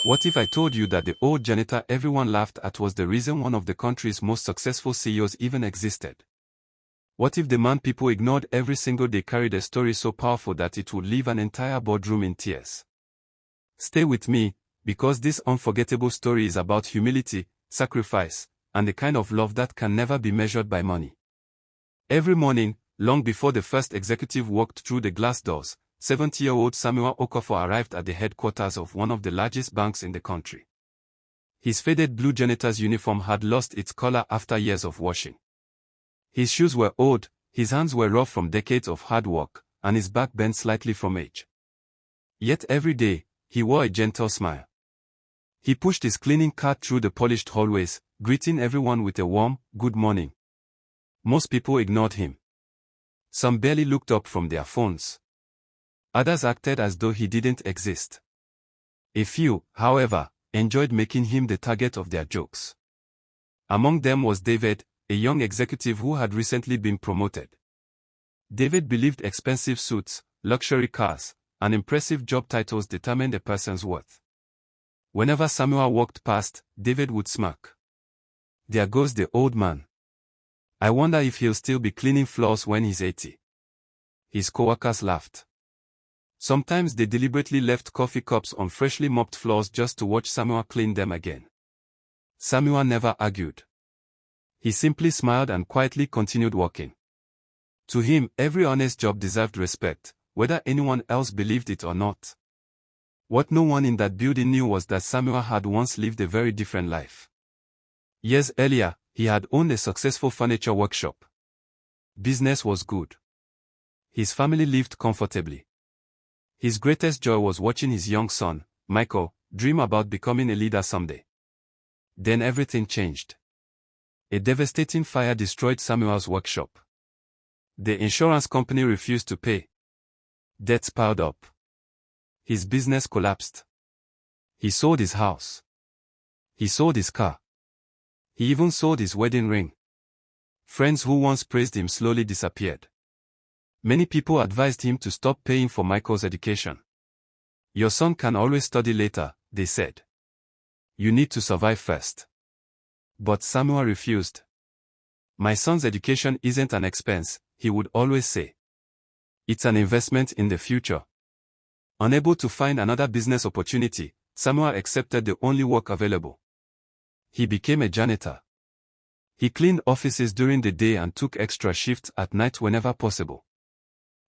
What if I told you that the old janitor everyone laughed at was the reason one of the country's most successful CEOs even existed? What if the man people ignored every single day carried a story so powerful that it would leave an entire boardroom in tears? Stay with me, because this unforgettable story is about humility, sacrifice, and the kind of love that can never be measured by money. Every morning, long before the first executive walked through the glass doors, 70-year-old Samuel Okafor arrived at the headquarters of one of the largest banks in the country. His faded blue janitor's uniform had lost its color after years of washing. His shoes were old, his hands were rough from decades of hard work, and his back bent slightly from age. Yet every day, he wore a gentle smile. He pushed his cleaning cart through the polished hallways, greeting everyone with a warm, "Good morning." Most people ignored him. Some barely looked up from their phones. Others acted as though he didn't exist. A few, however, enjoyed making him the target of their jokes. Among them was David, a young executive who had recently been promoted. David believed expensive suits, luxury cars, and impressive job titles determined a person's worth. Whenever Samuel walked past, David would smirk. "There goes the old man. I wonder if he'll still be cleaning floors when he's 80. His coworkers laughed. Sometimes they deliberately left coffee cups on freshly mopped floors just to watch Samuel clean them again. Samuel never argued. He simply smiled and quietly continued working. To him, every honest job deserved respect, whether anyone else believed it or not. What no one in that building knew was that Samuel had once lived a very different life. Years earlier, he had owned a successful furniture workshop. Business was good. His family lived comfortably. His greatest joy was watching his young son, Michael, dream about becoming a leader someday. Then everything changed. A devastating fire destroyed Samuel's workshop. The insurance company refused to pay. Debts piled up. His business collapsed. He sold his house. He sold his car. He even sold his wedding ring. Friends who once praised him slowly disappeared. Many people advised him to stop paying for Michael's education. "Your son can always study later," they said. "You need to survive first." But Samuel refused. "My son's education isn't an expense," he would always say. "It's an investment in the future." Unable to find another business opportunity, Samuel accepted the only work available. He became a janitor. He cleaned offices during the day and took extra shifts at night whenever possible.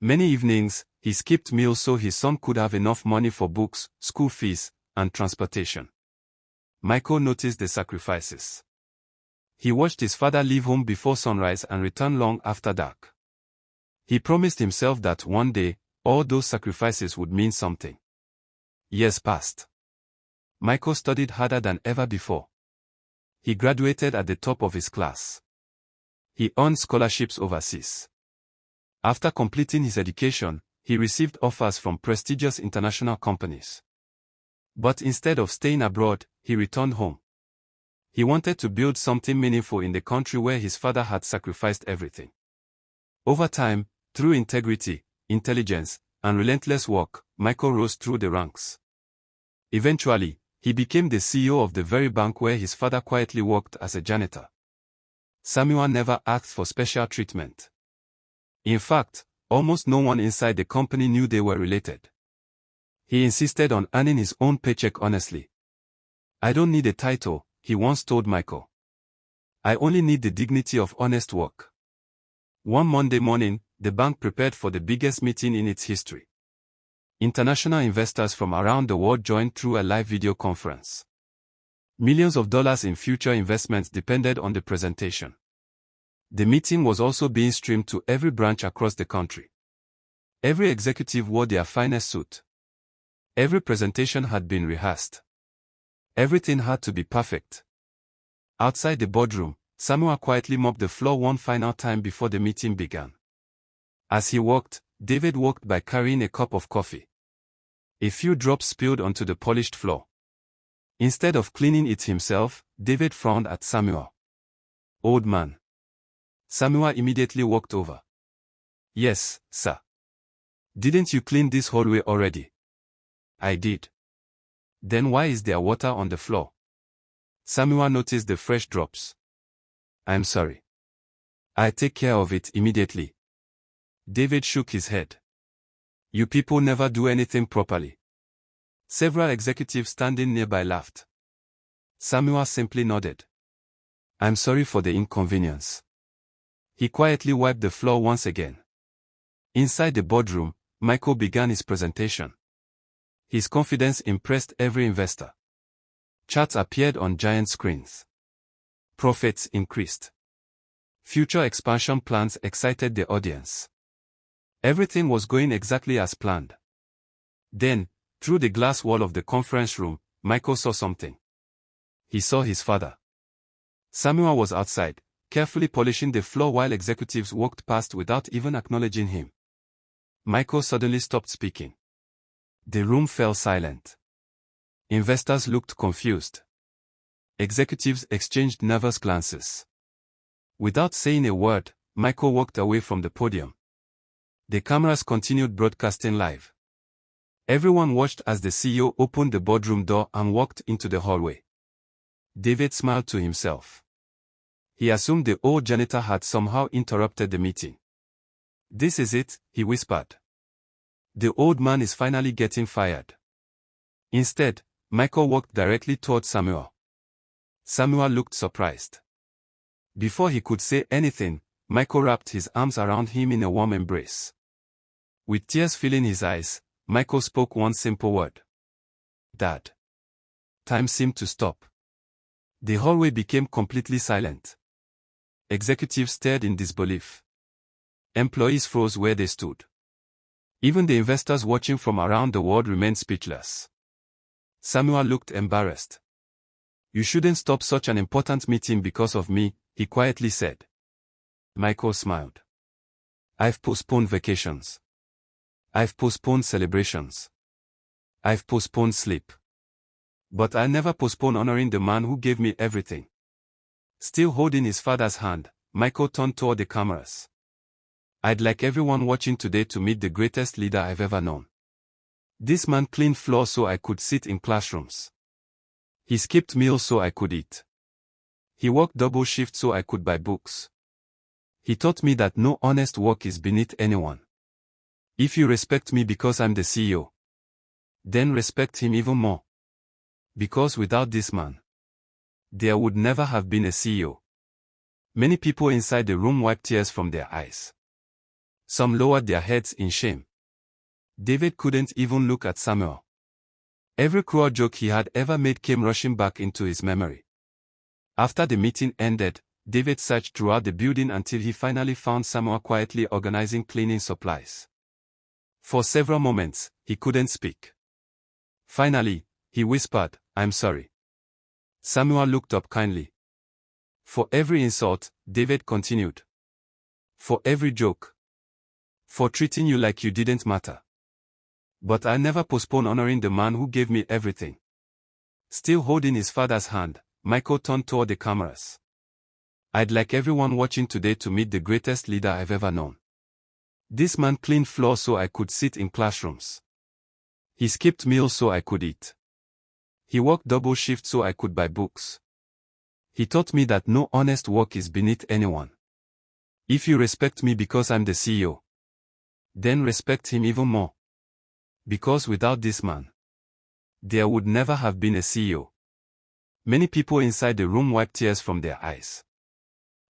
Many evenings, he skipped meals so his son could have enough money for books, school fees, and transportation. Michael noticed the sacrifices. He watched his father leave home before sunrise and return long after dark. He promised himself that one day, all those sacrifices would mean something. Years passed. Michael studied harder than ever before. He graduated at the top of his class. He earned scholarships overseas. After completing his education, he received offers from prestigious international companies. But instead of staying abroad, he returned home. He wanted to build something meaningful in the country where his father had sacrificed everything. Over time, through integrity, intelligence, and relentless work, Michael rose through the ranks. Eventually, he became the CEO of the very bank where his father quietly worked as a janitor. Samuel never asked for special treatment. In fact, almost no one inside the company knew they were related. He insisted on earning his own paycheck honestly. "I don't need a title," he once told Michael. "I only need the dignity of honest work." One Monday morning, the bank prepared for the biggest meeting in its history. International investors from around the world joined through a live video conference. Millions of dollars in future investments depended on the presentation. The meeting was also being streamed to every branch across the country. Every executive wore their finest suit. Every presentation had been rehearsed. Everything had to be perfect. Outside the boardroom, Samuel quietly mopped the floor one final time before the meeting began. As he walked, David walked by carrying a cup of coffee. A few drops spilled onto the polished floor. Instead of cleaning it himself, David frowned at Samuel. "Old man." Samuel immediately walked over. "Yes, sir. Didn't you clean this hallway already?" "I did." Then why is there water on the floor? Samuel noticed the fresh drops. I'm sorry. I'll take care of it immediately. David shook his head. You people never do anything properly. Several executives standing nearby laughed. Samuel simply nodded. I'm sorry for the inconvenience. He quietly wiped the floor once again. Inside the boardroom, Michael began his presentation. His confidence impressed every investor. Charts appeared on giant screens. Profits increased. Future expansion plans excited the audience. Everything was going exactly as planned. Then, through the glass wall of the conference room, Michael saw something. He saw his father. Samuel was outside, carefully polishing the floor while executives walked past without even acknowledging him. Michael suddenly stopped speaking. The room fell silent. Investors looked confused. Executives exchanged nervous glances. Without saying a word, Michael walked away from the podium. The cameras continued broadcasting live. Everyone watched as the CEO opened the boardroom door and walked into the hallway. David smiled to himself. He assumed the old janitor had somehow interrupted the meeting. This is it, he whispered. The old man is finally getting fired. Instead, Michael walked directly toward Samuel. Samuel looked surprised. Before he could say anything, Michael wrapped his arms around him in a warm embrace. With tears filling his eyes, Michael spoke one simple word. Dad. Time seemed to stop. The hallway became completely silent. Executives stared in disbelief. Employees froze where they stood. Even the investors watching from around the world remained speechless. Samuel looked embarrassed. You shouldn't stop such an important meeting because of me, he quietly said. Michael smiled. I've postponed vacations. I've postponed celebrations. I've postponed sleep. But I never postpone honoring the man who gave me everything. Still holding his father's hand, Michael turned toward the cameras. I'd like everyone watching today to meet the greatest leader I've ever known. This man cleaned floors so I could sit in classrooms. He skipped meals so I could eat. He worked double shift so I could buy books. He taught me that no honest work is beneath anyone. If you respect me because I'm the CEO, then respect him even more. Because without this man, there would never have been a CEO. Many people inside the room wiped tears from their eyes. Some lowered their heads in shame. David couldn't even look at Samuel. Every cruel joke he had ever made came rushing back into his memory. After the meeting ended, David searched throughout the building until he finally found Samuel quietly organizing cleaning supplies. For several moments, he couldn't speak. Finally, he whispered, I'm sorry. Samuel looked up kindly. For every insult, David continued. For every joke. For treating you like you didn't matter. But I never postpone honoring the man who gave me everything. Still holding his father's hand, Michael turned toward the cameras. I'd like everyone watching today to meet the greatest leader I've ever known. This man cleaned floors so I could sit in classrooms. He skipped meals so I could eat. He worked double shift so I could buy books. He taught me that no honest work is beneath anyone. If you respect me because I'm the CEO, then respect him even more. Because without this man, there would never have been a CEO. Many people inside the room wiped tears from their eyes.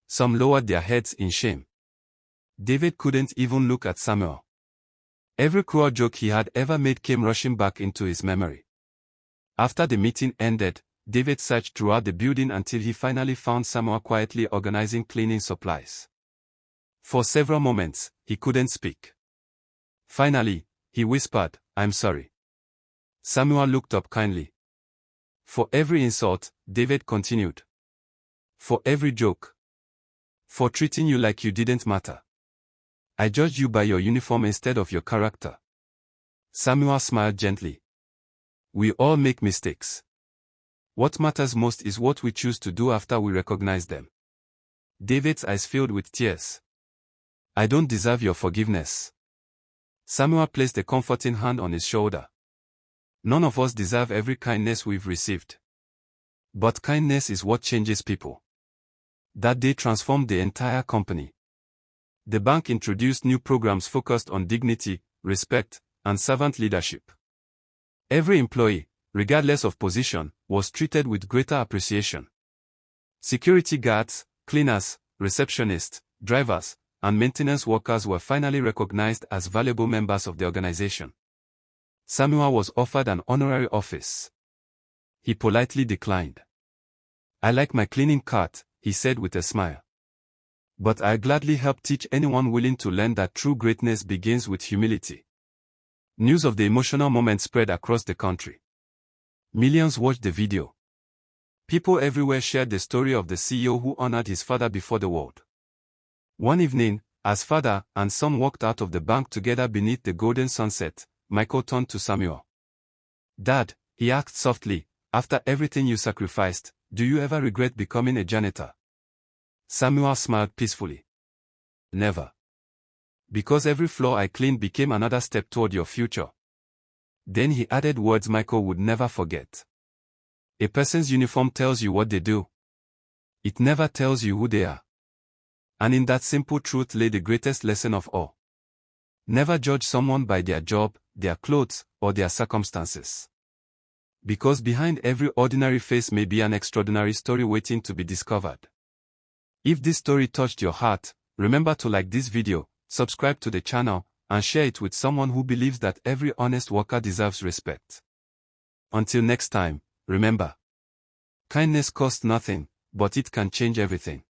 Some lowered their heads in shame. David couldn't even look at Samuel. Every cruel joke he had ever made came rushing back into his memory. After the meeting ended, David searched throughout the building until he finally found Samuel quietly organizing cleaning supplies. For several moments, he couldn't speak. Finally, he whispered, I'm sorry. Samuel looked up kindly. For every insult, David continued. For every joke. For treating you like you didn't matter. I judged you by your uniform instead of your character. Samuel smiled gently. We all make mistakes. What matters most is what we choose to do after we recognize them. David's eyes filled with tears. I don't deserve your forgiveness. Samuel placed a comforting hand on his shoulder. None of us deserve every kindness we've received. But kindness is what changes people. That day transformed the entire company. The bank introduced new programs focused on dignity, respect, and servant leadership. Every employee, regardless of position, was treated with greater appreciation. Security guards, cleaners, receptionists, drivers, and maintenance workers were finally recognized as valuable members of the organization. Samuel was offered an honorary office. He politely declined. "I like my cleaning cart," he said with a smile. "But I gladly help teach anyone willing to learn that true greatness begins with humility." News of the emotional moment spread across the country. Millions watched the video. People everywhere shared the story of the CEO who honored his father before the world. One evening, as father and son walked out of the bank together beneath the golden sunset, Michael turned to Samuel. "Dad," he asked softly, "after everything you sacrificed, do you ever regret becoming a janitor?" Samuel smiled peacefully. "Never. Because every floor I cleaned became another step toward your future." Then he added words Michael would never forget. "A person's uniform tells you what they do. It never tells you who they are." And in that simple truth lay the greatest lesson of all. Never judge someone by their job, their clothes, or their circumstances. Because behind every ordinary face may be an extraordinary story waiting to be discovered. If this story touched your heart, remember to like this video, subscribe to the channel, and share it with someone who believes that every honest worker deserves respect. Until next time, remember, kindness costs nothing, but it can change everything.